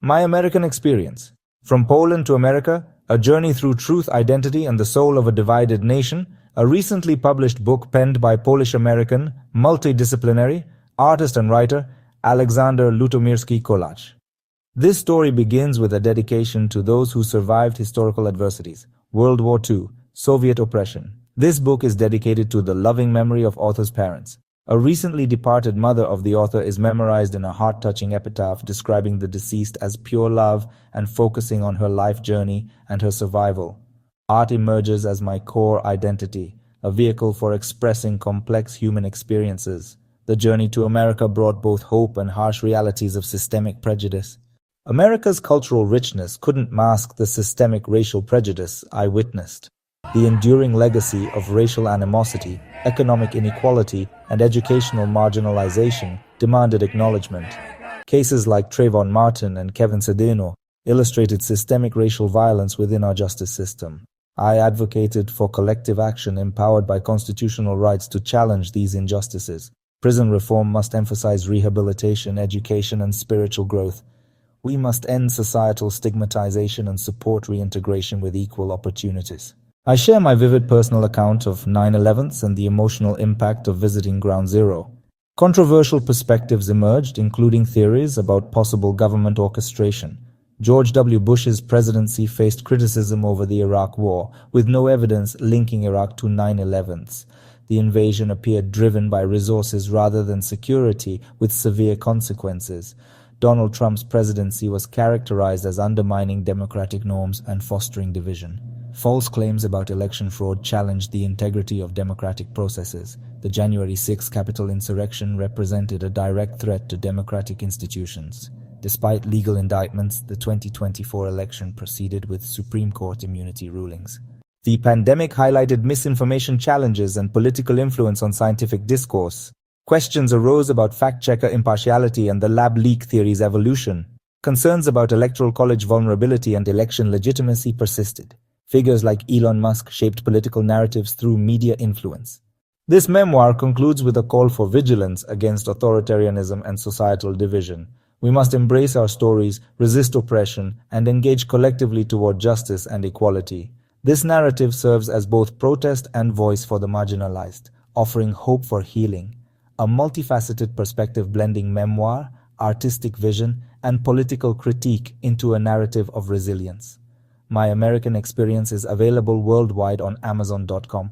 My American Experience. From Poland to America, A Journey Through Truth, Identity, and the Soul of a Divided Nation, a recently published book penned by Polish-American, multidisciplinary, artist and writer Alexander Lutomirski Kolacz. This story begins with a dedication to those who survived historical adversities, World War II, Soviet oppression. This book is dedicated to the loving memory of author's parents. A recently departed mother of the author is memorized in a heart-touching epitaph describing the deceased as pure love and focusing on her life journey and her survival. Art emerges as my core identity, a vehicle for expressing complex human experiences. The journey to America brought both hope and harsh realities of systemic prejudice. America's cultural richness couldn't mask the systemic racial prejudice I witnessed. The enduring legacy of racial animosity, economic inequality, and educational marginalization demanded acknowledgement. Cases like Trayvon Martin and Kevin Cedeno illustrated systemic racial violence within our justice system. I advocated for collective action empowered by constitutional rights to challenge these injustices. Prison reform must emphasize rehabilitation, education, and spiritual growth. We must end societal stigmatization and support reintegration with equal opportunities. I share my vivid personal account of 9/11 and the emotional impact of visiting Ground Zero. Controversial perspectives emerged, including theories about possible government orchestration. George W. Bush's presidency faced criticism over the Iraq War, with no evidence linking Iraq to 9/11. The invasion appeared driven by resources rather than security, with severe consequences. Donald Trump's presidency was characterized as undermining democratic norms and fostering division. False claims about election fraud challenged the integrity of democratic processes. The January 6 Capitol insurrection represented a direct threat to democratic institutions. Despite legal indictments, the 2024 election proceeded with Supreme Court immunity rulings. The pandemic highlighted misinformation challenges and political influence on scientific discourse. Questions arose about fact-checker impartiality and the lab leak theory's evolution. Concerns about electoral college vulnerability and election legitimacy persisted. Figures like Elon Musk shaped political narratives through media influence. This memoir concludes with a call for vigilance against authoritarianism and societal division. We must embrace our stories, resist oppression, and engage collectively toward justice and equality. This narrative serves as both protest and voice for the marginalized, offering hope for healing. A multifaceted perspective blending memoir, artistic vision, and political critique into a narrative of resilience. My American Experience is available worldwide on Amazon.com.